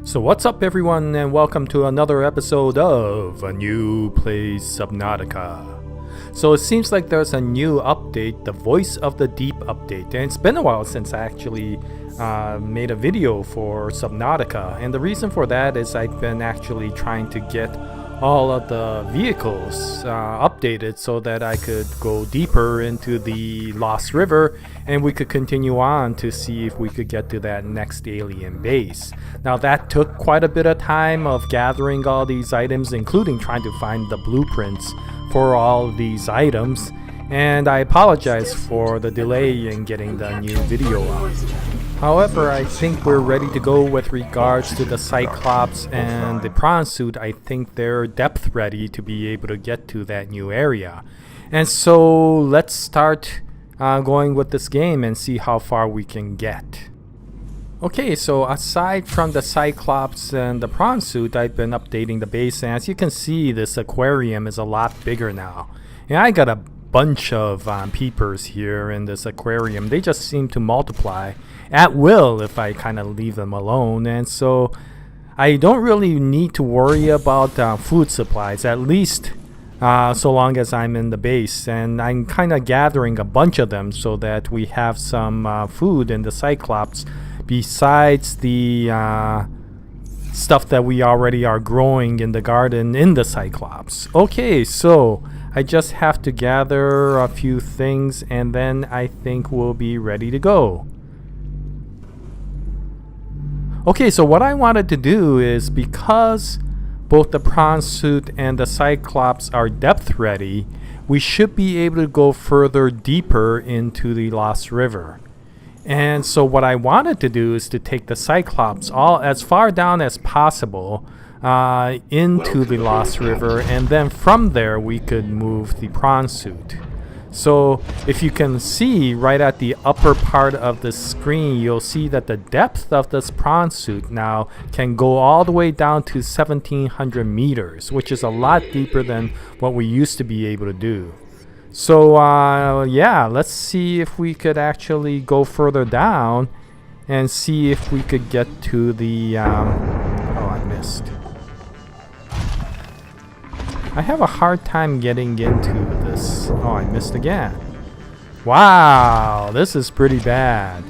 So what's up everyone, and welcome to another episode of A New Plays Subnautica. So it seems like there's a new update, the Voice of the Deep update, and it's been a while since I actually made a video for Subnautica, and the reason for that is I've been actually trying to get all of the vehicles updated so that I could go deeper into the Lost River and we could continue on to see if we could get to that next alien base. Now that took quite a bit of time of gathering all these items, including trying to find the blueprints for all of these items, and I apologize for the delay in getting the new video out. However, I think we're ready to go with regards to the Cyclops and the Prawn Suit. I think they're depth ready to be able to get to that new area. And so let's start going with this game and see how far we can get. Okay, so aside from the Cyclops and the Prawn Suit, I've been updating the base, and as you can see, this aquarium is a lot bigger now. And I got a bunch of peepers here in this aquarium. They just seem to multiply at will if I kind of leave them alone, and so I don't really need to worry about food supplies, at least so long as I'm in the base, and I'm kind of gathering a bunch of them so that we have some food in the Cyclops besides the stuff that we already are growing in the garden in the Cyclops. Okay, so I just have to gather a few things and then I think we'll be ready to go. Okay, so what I wanted to do is, because both the Prawn Suit and the Cyclops are depth ready, we should be able to go further deeper into the Lost River. And so what I wanted to do is to take the Cyclops all as far down as possible into the Lost River, and then from there we could move the Prawn Suit. So if you can see right at the upper part of the screen, you'll see that the depth of this Prawn Suit now can go all the way down to 1700 meters, which is a lot deeper than what we used to be able to do. So yeah, let's see if we could actually go further down and see if we could get to the oh, I missed. I have a hard time getting into this. Oh, I missed again. Wow, this is pretty bad.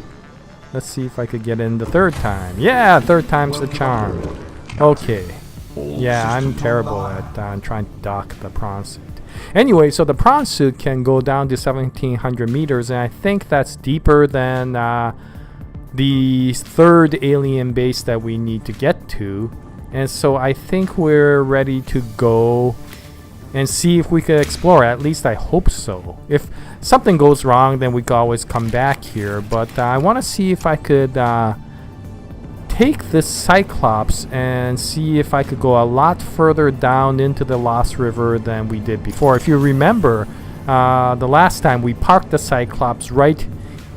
Let's see if I could get in the third time. Yeah, third time's the charm. Okay. Yeah, I'm terrible at trying to dock the Prawn Suit. Anyway, so the Prawn Suit can go down to 1700 meters, and I think that's deeper than the third alien base that we need to get to. And so I think we're ready to go and see if we could explore. At least I hope so. If something goes wrong, then we can always come back here. But I want to see if I could take this Cyclops and see if I could go a lot further down into the Lost River than we did before. If you remember, the last time we parked the Cyclops right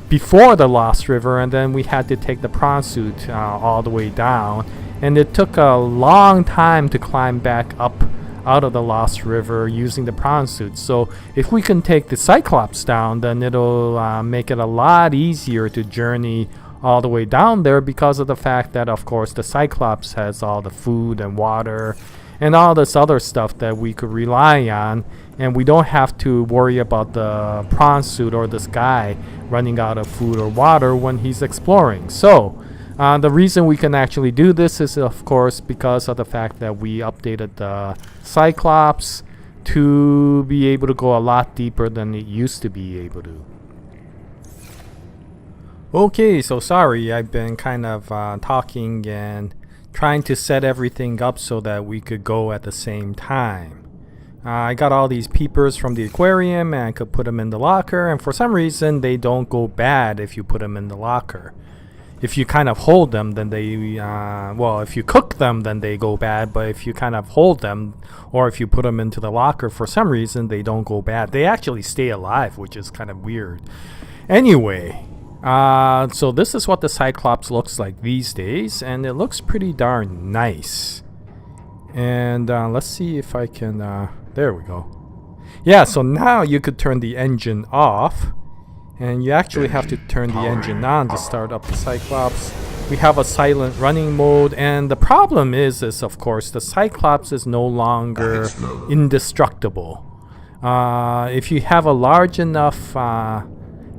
before the Lost River, and then we had to take the Prawn Suit all the way down, and it took a long time to climb back up out of the Lost River using the Prawn Suit. So if we can take the Cyclops down, then it'll make it a lot easier to journey all the way down there, because of the fact that, of course, the Cyclops has all the food and water and all this other stuff that we could rely on, and we don't have to worry about the Prawn Suit or this guy running out of food or water when he's exploring. So the reason we can actually do this is, of course, because of the fact that we updated the Cyclops to be able to go a lot deeper than it used to be able to. Okay, so sorry, I've been kind of talking and trying to set everything up so that we could go at the same time. I got all these peepers from the aquarium and I could put them in the locker, and for some reason they don't go bad if you put them in the locker. If you kind of hold them, then they, well, if you cook them, then they go bad, but if you kind of hold them, or if you put them into the locker, for some reason they don't go bad. They actually stay alive, which is kind of weird. Anyway, so this is what the Cyclops looks like these days, and it looks pretty darn nice. And let's see if I can, there we go. Yeah, so now you could turn the engine off, and you actually have to turn the engine on to start up the Cyclops. We have a silent running mode, and the problem is of course the Cyclops is no longer indestructible. If you have a large enough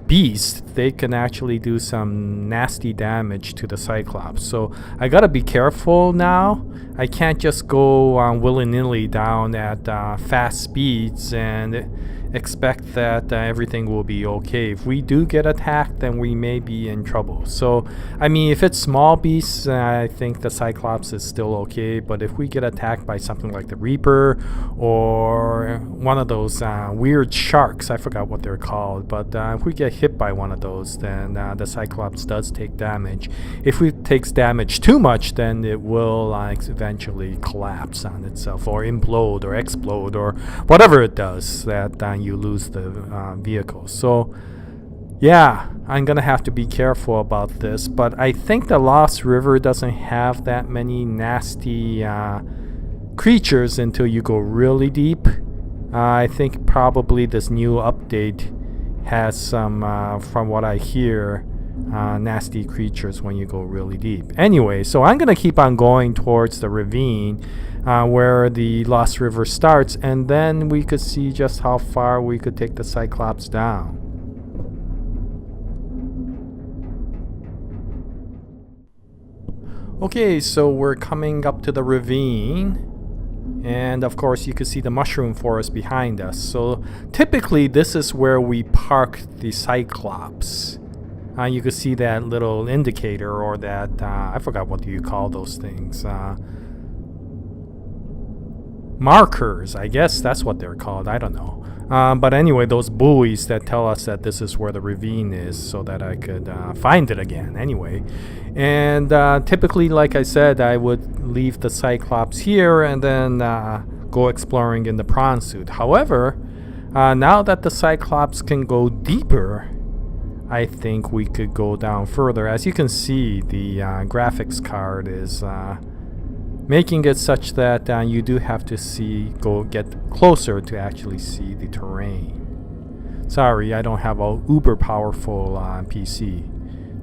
beast, they can actually do some nasty damage to the Cyclops. So I gotta be careful now. I can't just go willy-nilly down at fast speeds and expect that everything will be okay. If we do get attacked, then we may be in trouble. So I mean, if it's small beasts, I think the Cyclops is still okay, but if we get attacked by something like the Reaper or one of those weird sharks, I forgot what they're called, but if we get hit by one of those, then the Cyclops does take damage. If it takes damage too much, then it will eventually collapse on itself or implode or explode or whatever it does, that you lose the vehicle. So yeah, I'm gonna have to be careful about this, but I think the Lost River doesn't have that many nasty creatures until you go really deep. I think probably this new update has some, from what I hear, nasty creatures when you go really deep. Anyway, so I'm gonna keep on going towards the ravine where the Lost River starts, and then we could see just how far we could take the Cyclops down. Okay, so we're coming up to the ravine, and of course you can see the mushroom forest behind us. So typically this is where we park the Cyclops. You can see that little indicator, or that I forgot what do you call those things, markers, I guess that's what they're called, I don't know. But anyway, those buoys that tell us that this is where the ravine is, so that I could find it again anyway. And typically, like I said, I would leave the Cyclops here and then go exploring in the Prawn Suit. However, now that the Cyclops can go deeper, I think we could go down further. As you can see, the graphics card is making it such that you do have to get closer to actually see the terrain. Sorry, I don't have a uber powerful PC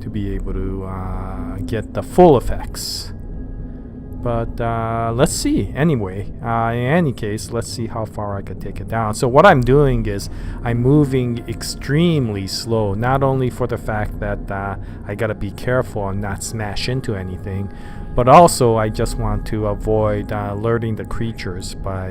to be able to get the full effects. But let's see. Anyway, in any case, let's see how far I could take it down. So what I'm doing is I'm moving extremely slow, not only for the fact that I gotta be careful and not smash into anything, but also I just want to avoid alerting the creatures by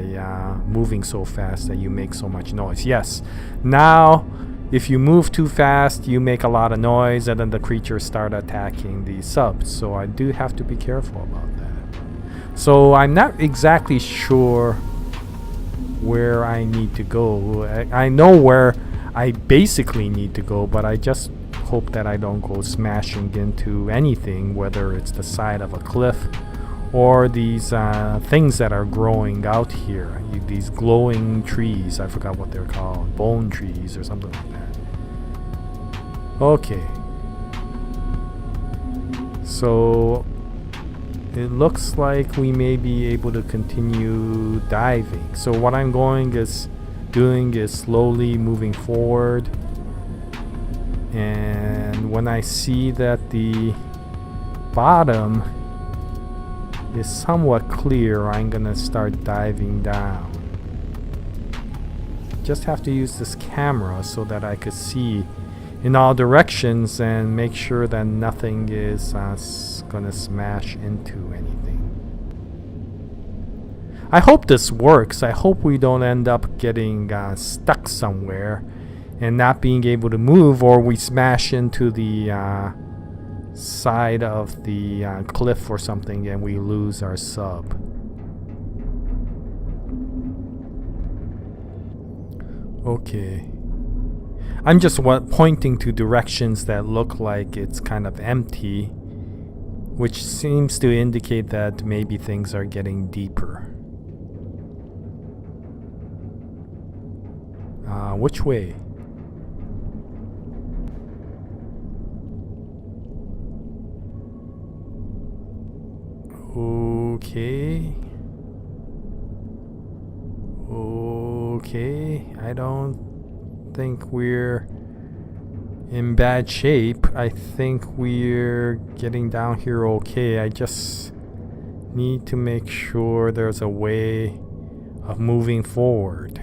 moving so fast that you make so much noise. Yes, now if you move too fast, you make a lot of noise, and then the creatures start attacking the subs. So I do have to be careful about that. So I'm not exactly sure where I need to go. I know where I basically need to go, but I just hope that I don't go smashing into anything, whether it's the side of a cliff or these things that are growing out here. These glowing trees, I forgot what they're called, bone trees or something like that. Okay. So it looks like we may be able to continue diving. So what I'm doing is slowly moving forward, and when I see that the bottom is somewhat clear, I'm gonna start diving down. Just have to use this camera so that I could see in all directions and make sure that nothing is gonna smash into anything. I hope this works. I hope we don't end up getting stuck somewhere and not being able to move, or we smash into the side of the cliff or something and we lose our sub. Okay. I'm just pointing to directions that look like it's kind of empty, which seems to indicate that maybe things are getting deeper. Which way? Okay. Okay. I don't think we're in bad shape. I think we're getting down here okay. I just need to make sure there's a way of moving forward.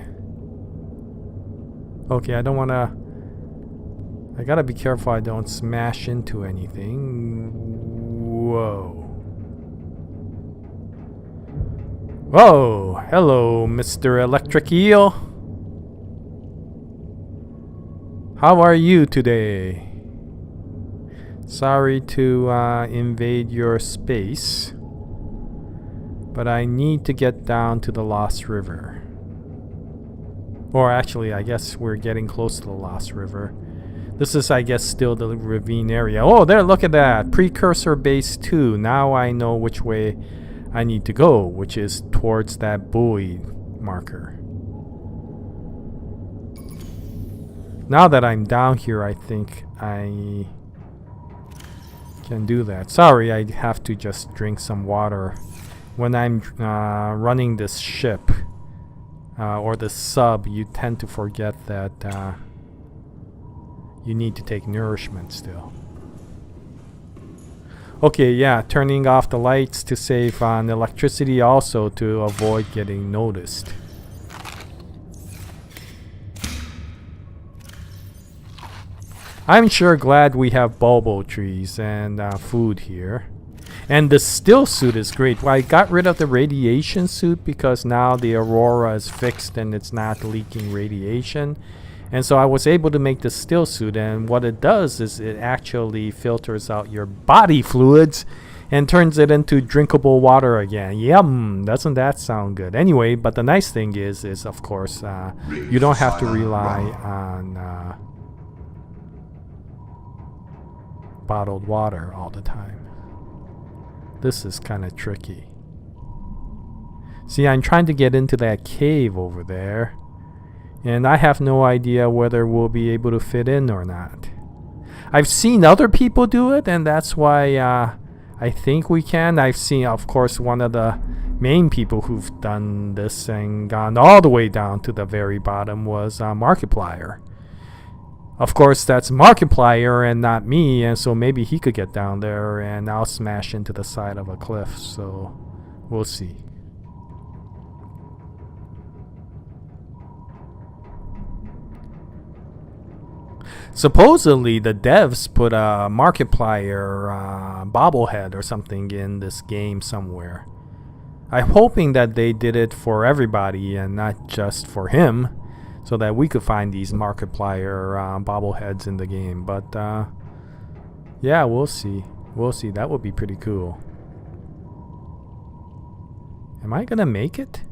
Okay, I don't want to... I gotta be careful I don't smash into anything. Whoa. Whoa! Hello, Mr. Electric Eel. How are you today? Sorry to invade your space, but I need to get down to the Lost River. Or actually, I guess we're getting close to the Lost River. This is, I guess, still the ravine area. Oh, there, look at that. Precursor base 2. Now I know which way I need to go, which is towards that buoy marker. Now that I'm down here, I think I can do that. Sorry, I have to just drink some water. When I'm running this ship or the sub, you tend to forget that you need to take nourishment still. Okay, yeah, turning off the lights to save on electricity also to avoid getting noticed. I'm sure glad we have bulbo trees and food here. And the still suit is great. Well, I got rid of the radiation suit because now the aurora is fixed and it's not leaking radiation. And so I was able to make the still suit, and what it does is it actually filters out your body fluids and turns it into drinkable water again. Yum! Doesn't that sound good? Anyway, but the nice thing is of course, you don't have to rely on bottled water all the time. This is kind of tricky. See, I'm trying to get into that cave over there, and I have no idea whether we'll be able to fit in or not. I've seen other people do it, and that's why I think we can. I've seen, of course, one of the main people who've done this and gone all the way down to the very bottom was Markiplier. Of course, that's Markiplier and not me, and so maybe he could get down there and I'll smash into the side of a cliff, so we'll see. Supposedly, the devs put a Markiplier bobblehead or something in this game somewhere. I'm hoping that they did it for everybody and not just for him, so that we could find these Markiplier bobbleheads in the game. But yeah, we'll see. We'll see. That would be pretty cool. Am I gonna make it?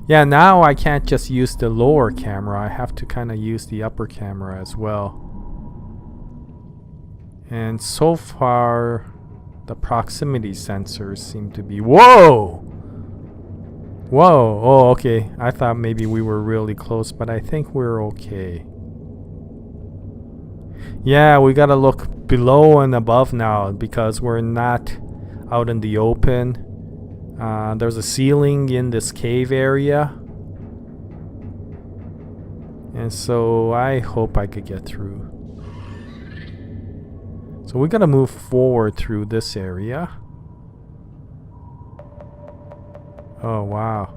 Yeah, now I can't just use the lower camera. I have to kind of use the upper camera as well. And so far, the proximity sensors seem to be... Whoa! Whoa! Oh, okay. I thought maybe we were really close, but I think we're okay. Yeah, we gotta look below and above now because we're not out in the open. There's a ceiling in this cave area, and so I hope I could get through. So we gotta move forward through this area. Oh wow.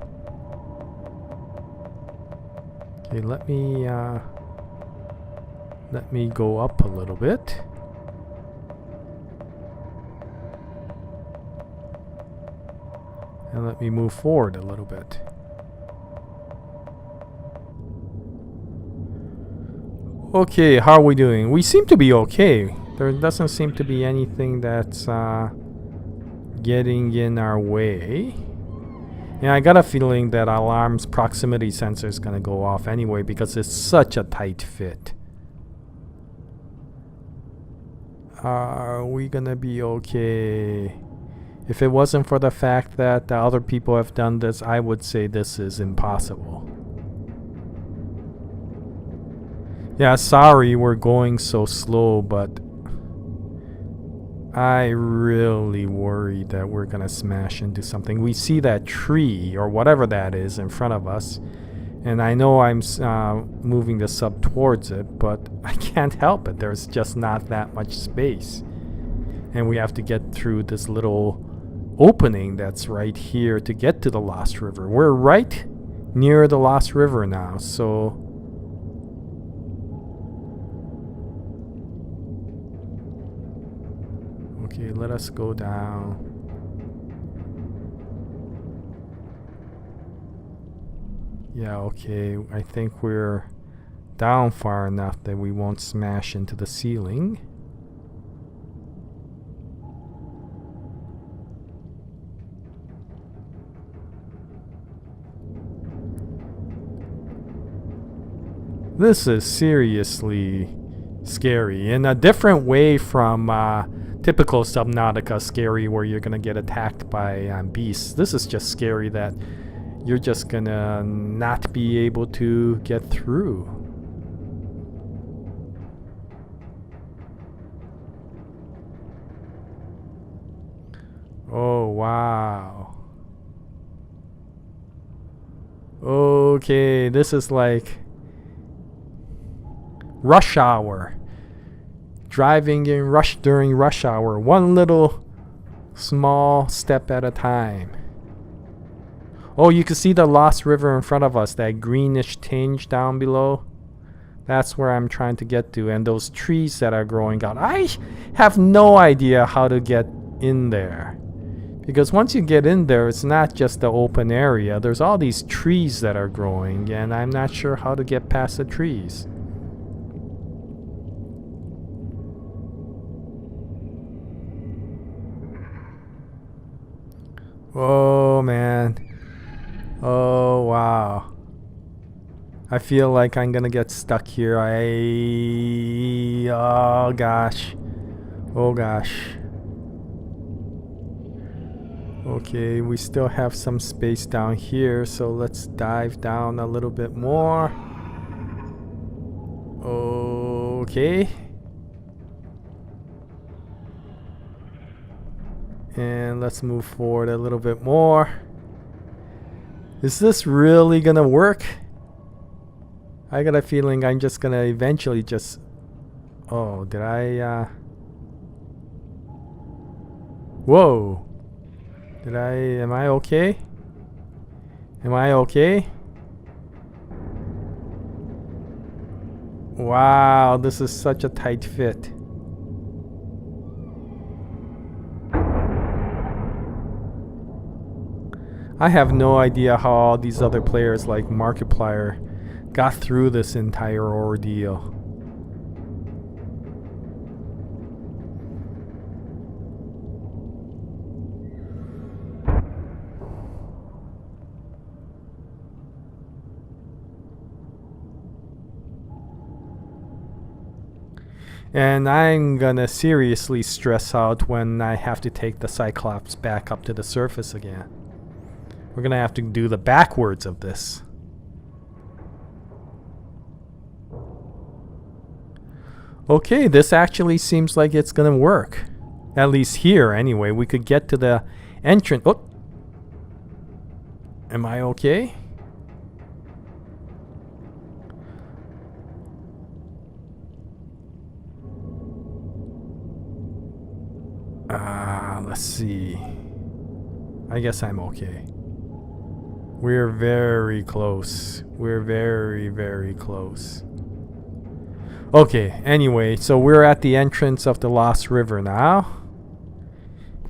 Okay, let me go up a little bit. And let me move forward a little bit. Okay, how are we doing? We seem to be okay. There doesn't seem to be anything that's getting in our way. And I got a feeling that alarm's proximity sensor is going to go off anyway because it's such a tight fit. Are we going to be okay? If it wasn't for the fact that the other people have done this, I would say this is impossible. Yeah, sorry we're going so slow, but I really worry that we're gonna smash into something. We see that tree or whatever that is in front of us, And I know I'm moving the sub towards it, but I can't help it. There's just not that much space. And we have to get through this little opening that's right here to get to the Lost River. We're right near the Lost River now, so... Okay, let us go down. Yeah, okay, I think we're down far enough that we won't smash into the ceiling. This is seriously scary in a different way from typical Subnautica scary where you're gonna get attacked by beasts. This is just scary that you're just gonna not be able to get through. Oh, wow. Okay, this is like rush hour. Driving in during rush hour. One little small step at a time. Oh, you can see the Lost River in front of us, that greenish tinge down below. That's where I'm trying to get to, and those trees that are growing out. I have no idea how to get in there. Because once you get in there, it's not just the open area. There's all these trees that are growing, and I'm not sure how to get past the trees. Oh, man. Oh, wow. I feel like I'm gonna get stuck here. Oh, gosh. Oh, gosh. Okay, we still have some space down here, so let's dive down a little bit more. Okay. And let's move forward a little bit more. Is this really gonna work? I got a feeling I'm just gonna eventually just... Oh, did I... Whoa! Am I okay? Am I okay? Wow, this is such a tight fit. I have no idea how all these other players like Markiplier got through this entire ordeal. And I'm gonna seriously stress out when I have to take the Cyclops back up to the surface again. We're gonna have to do the backwards of this. Okay, this actually seems like it's gonna work. At least here, anyway. We could get to the entrance. Oh! Am I okay? Let's see. I guess I'm okay. We're very close. We're very, very close. Okay, anyway, so we're at the entrance of the Lost River now.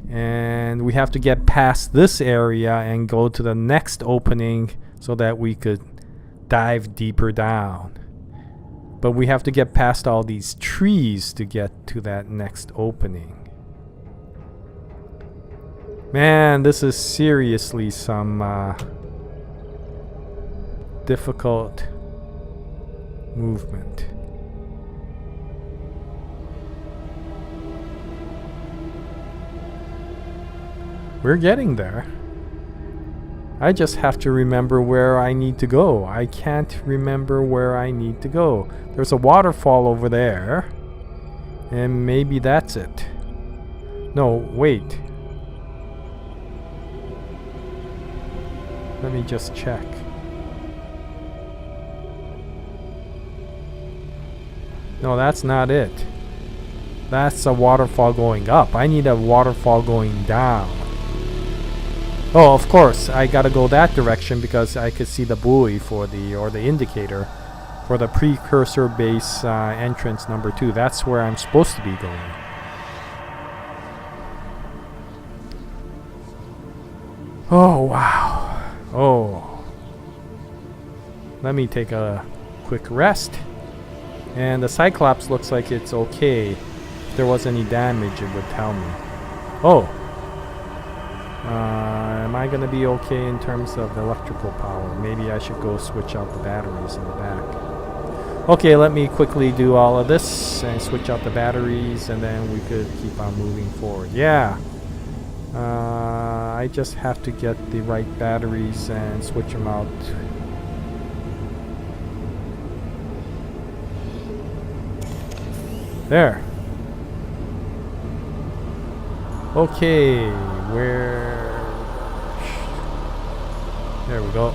And we have to get past this area and go to the next opening so that we could dive deeper down. But we have to get past all these trees to get to that next opening. Man, this is seriously some difficult movement. We're getting there. I just have to remember where I need to go. I can't remember where I need to go. There's a waterfall over there. And maybe that's it. No, wait. Let me just check. No, that's not it. That's a waterfall going up. I need a waterfall going down. Oh, of course, I gotta go that direction because I could see the buoy for the indicator for the precursor base entrance number 2. That's where I'm supposed to be going. Oh, wow. Oh. Let me take a quick rest. And the Cyclops looks like it's okay. If there was any damage, it would tell me. Oh. Am I going to be okay in terms of electrical power? Maybe I should go switch out the batteries in the back. Okay, let me quickly do all of this and switch out the batteries, and then we could keep on moving forward. Yeah. I just have to get the right batteries and switch them out. There. Okay, where... There we go.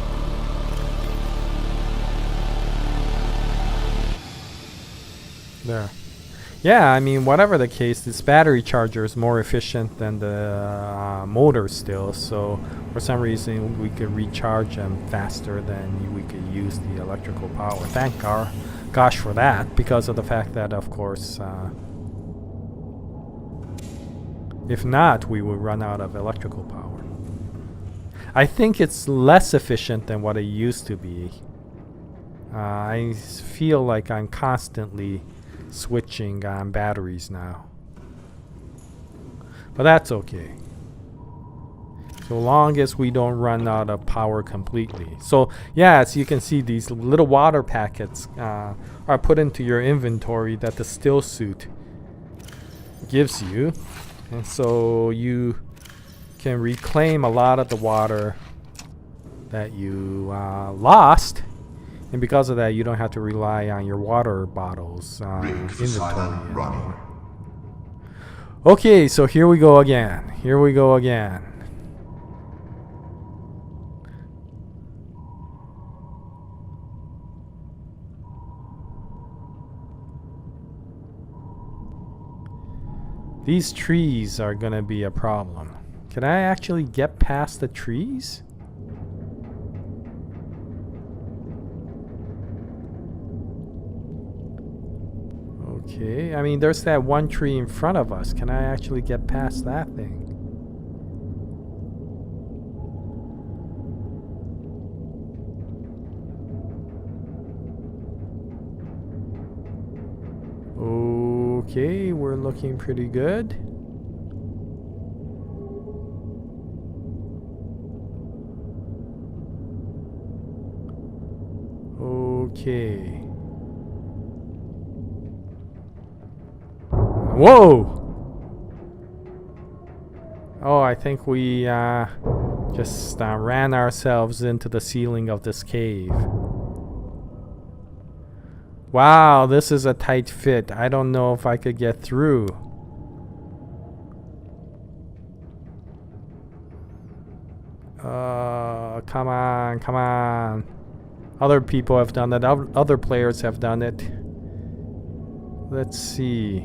There. Yeah, I mean, whatever the case, this battery charger is more efficient than the motor still, so for some reason we could recharge them faster than we could use the electrical power. Thank gosh for that, because of the fact that, of course, if not, we would run out of electrical power. I think it's less efficient than what it used to be. I feel like I'm constantly switching on batteries now. But that's okay. So long as we don't run out of power completely. So yeah, as you can see, these little water packets are put into your inventory that the still suit gives you. And so you can reclaim a lot of the water that you lost. And because of that, you don't have to rely on your water bottles inventory anymore. Okay, so here we go again. Here we go again. These trees are gonna be a problem. Can I actually get past the trees? Okay, I mean, there's that one tree in front of us. Can I actually get past that thing? Okay, we're looking pretty good. Okay. Whoa! Oh, I think we just ran ourselves into the ceiling of this cave. Wow, this is a tight fit. I don't know if I could get through. Come on, come on. Other people have done it. Other players have done it. Let's see.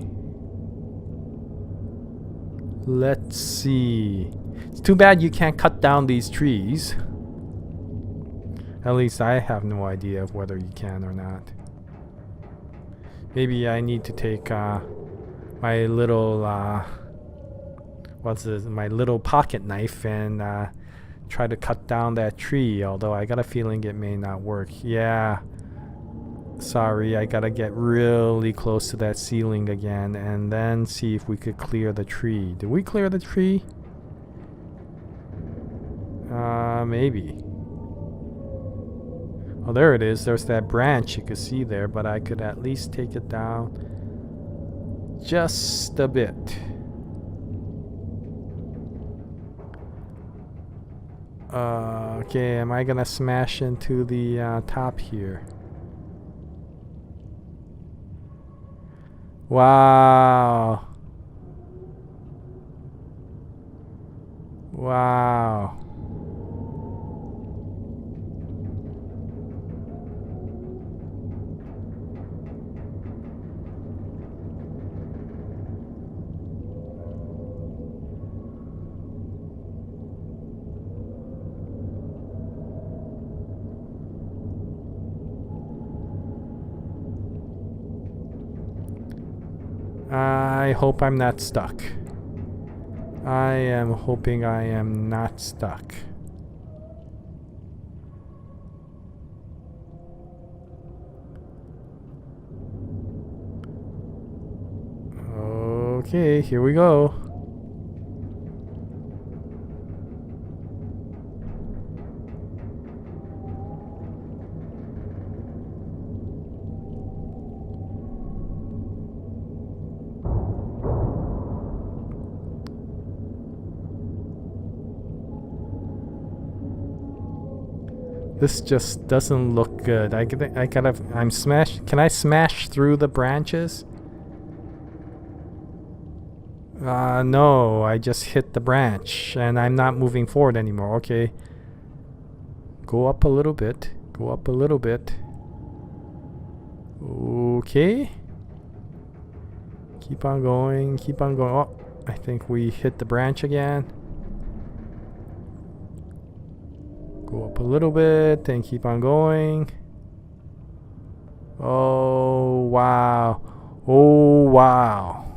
Let's see. It's too bad you can't cut down these trees. At least I have no idea of whether you can or not. Maybe I need to take my little my little pocket knife and try to cut down that tree, although I got a feeling it may not work. Yeah. Sorry, I gotta get really close to that ceiling again and then see if we could clear the tree. Did we clear the tree? Maybe. Oh, there it is. There's that branch you could see there, but I could at least take it down just a bit. Okay, am I gonna smash into the top here? Wow. Wow. I hope I'm not stuck. I am hoping I am not stuck. Okay, here we go. This just doesn't look good. I'm smashed. Can I smash through the branches? No, I just hit the branch and I'm not moving forward anymore. Okay. Go up a little bit. Go up a little bit. Okay. Keep on going. Keep on going. Oh, I think we hit the branch again. Go up a little bit and keep on going. Oh, wow. Oh, wow.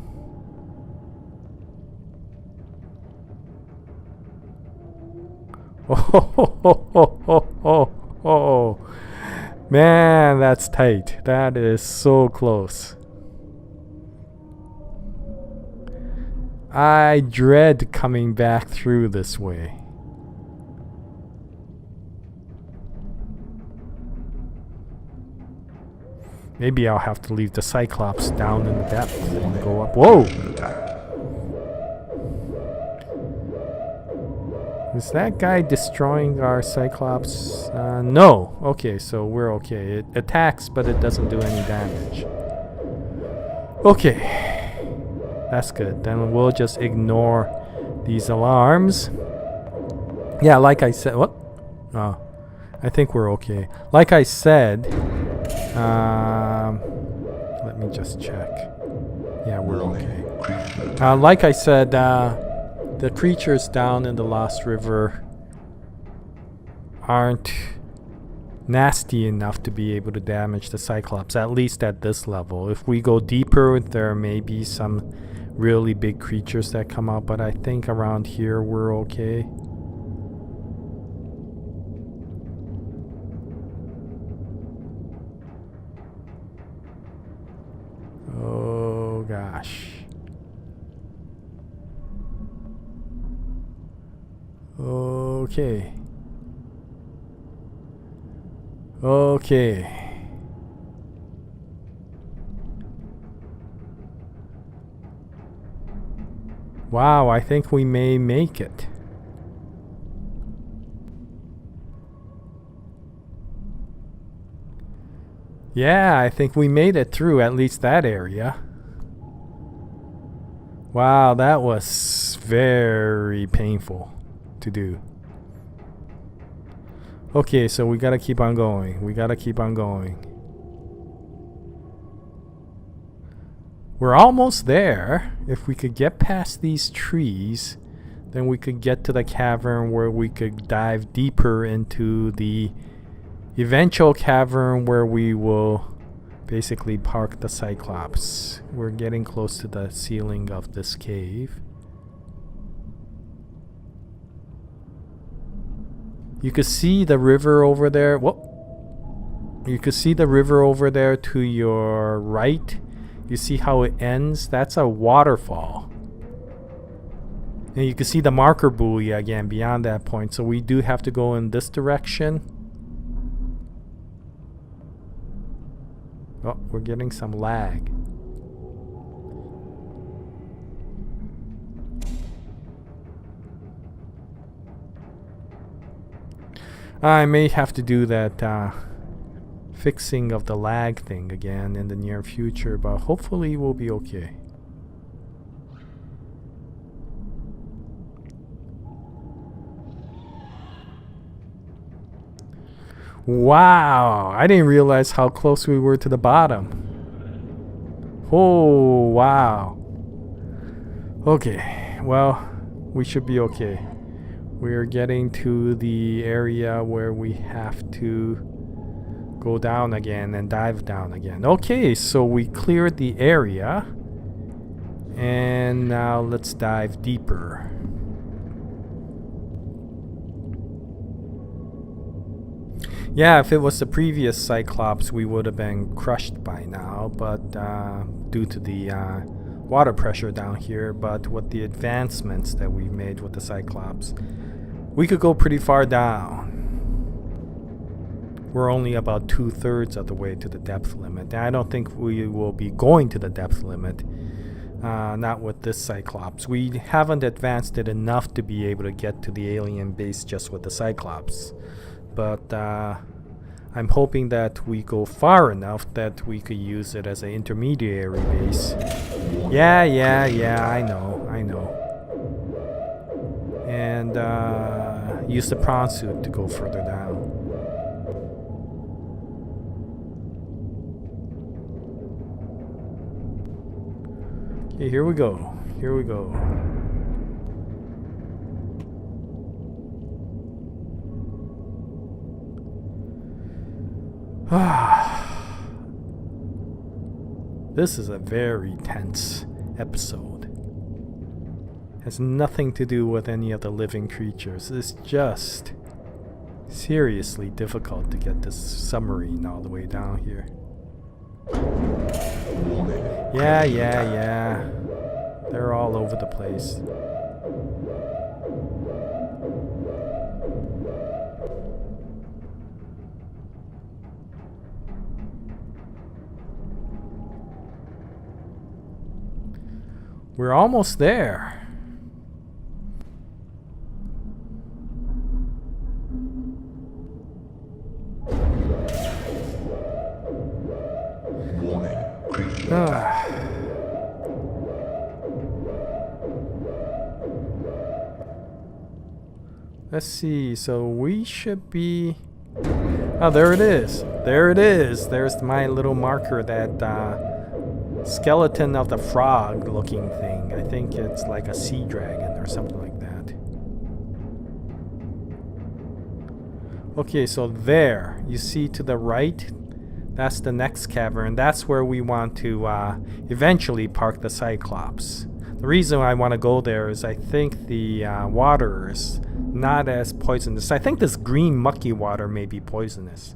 Oh, man, that's tight. That is so close. I dread coming back through this way. Maybe I'll have to leave the Cyclops down in the depth and go up. Whoa! Is that guy destroying our Cyclops? No. Okay, so we're okay. It attacks, but it doesn't do any damage. Okay. That's good. Then we'll just ignore these alarms. Yeah, like I said... What? Oh. I think we're okay. Like I said... let me just check. Yeah, we're okay. Like I said... the creatures down in the Lost River aren't nasty enough to be able to damage the Cyclops, at least at this level. If we go deeper, there may be some really big creatures that come out, but I think around here we're okay. Oh gosh. Okay. Okay. Wow, I think we may make it. Yeah, I think we made it through at least that area. Wow, that was very painful to do. Okay, so we gotta keep on going. We gotta keep on going. We're almost there. If we could get past these trees, then we could get to the cavern where we could dive deeper into the eventual cavern where we will basically park the Cyclops. We're getting close to the ceiling of this cave. You could see the river over there. Whoa. You could see the river over there to your right. You see how it ends? That's a waterfall. And you can see the marker buoy again beyond that point. So we do have to go in this direction. Oh, we're getting some lag. I may have to do that fixing of the lag thing again in the near future, but hopefully we'll be okay. Wow, I didn't realize how close we were to the bottom. Oh, wow. Okay, well, we should be okay. We're getting to the area where we have to go down again and dive down again. Okay, so we cleared the area. And now let's dive deeper. Yeah, if it was the previous Cyclops, we would have been crushed by now, but due to the water pressure down here, but with the advancements that we've made with the Cyclops, we could go pretty far down. We're only about 2/3 of the way to the depth limit. And I don't think we will be going to the depth limit, not with this Cyclops. We haven't advanced it enough to be able to get to the alien base just with the Cyclops. But I'm hoping that we go far enough that we could use it as an intermediary base. Yeah, I know. And use the Prawn Suit to go further down. Okay, here we go. This is a very tense episode. Has nothing to do with any of the living creatures. It's just seriously difficult to get this submarine all the way down here. Yeah. They're all over the place. We're almost there. Let's see, so we should be... Oh, there it is. There's my little marker, that skeleton of the frog looking thing. I think it's like a sea dragon or something like that. Okay, so there, you see to the right, that's the next cavern. That's where we want to eventually park the Cyclops. The reason I want to go there is I think the water is not as poisonous. I think this green mucky water may be poisonous.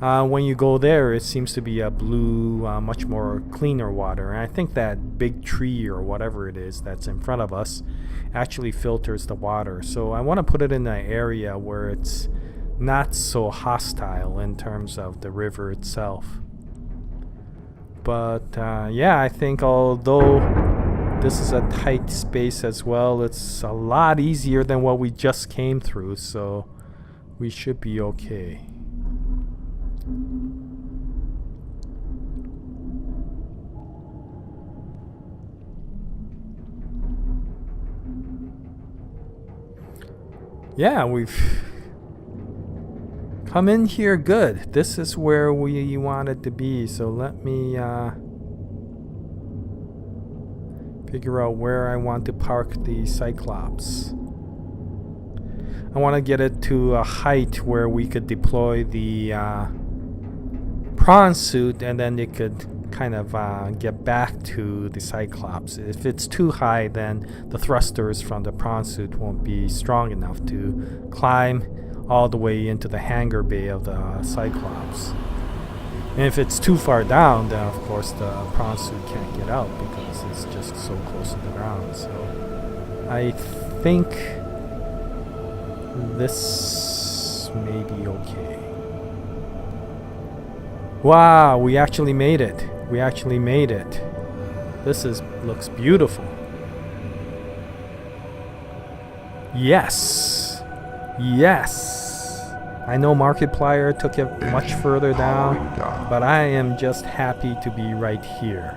When you go there, it seems to be a blue, much more cleaner water. And I think that big tree or whatever it is that's in front of us actually filters the water. So I want to put it in an area where it's not so hostile in terms of the river itself. But yeah, I think although this is a tight space as well, it's a lot easier than what we just came through, so we should be okay. Yeah, we've come in here good. This is where we wanted to be, so let me figure out where I want to park the Cyclops. I want to get it to a height where we could deploy the Prawn Suit, and then it could kind of get back to the Cyclops. If it's too high, then the thrusters from the Prawn Suit won't be strong enough to climb all the way into the hangar bay of the Cyclops. And if it's too far down, then of course the Prawn Suit can't get out because it's just so close to the ground. So I think this may be okay. Wow, we actually made it. This looks beautiful. Yes. I know Markiplier took it much further down, but I am just happy to be right here.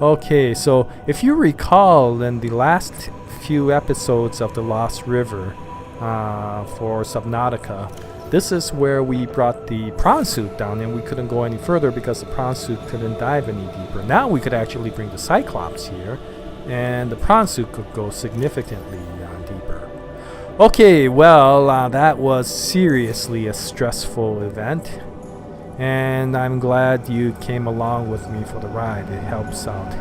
Okay, so if you recall in the last few episodes of The Lost River for Subnautica, this is where we brought the Prawn Suit down, and we couldn't go any further because the Prawn Suit couldn't dive any deeper. Now we could actually bring the Cyclops here, and the Prawn Suit could go significantly deeper. Okay, well, that was seriously a stressful event, and I'm glad you came along with me for the ride. It helps out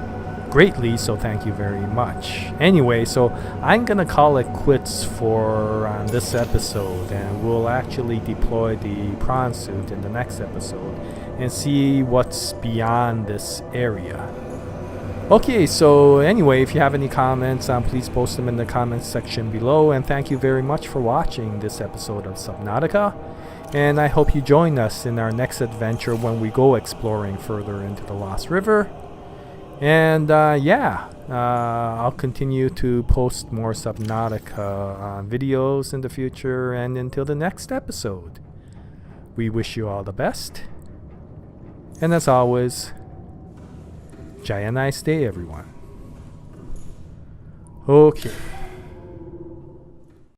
greatly, so thank you very much. Anyway, so I'm gonna call it quits for this episode, and we'll actually deploy the Prawn Suit in the next episode and see what's beyond this area. Okay, so anyway, if you have any comments, please post them in the comments section below, and thank you very much for watching this episode of Subnautica, and I hope you join us in our next adventure when we go exploring further into the Lost River. And I'll continue to post more Subnautica videos in the future, and until the next episode, we wish you all the best, and as always, Jaya, nice day, everyone. Okay.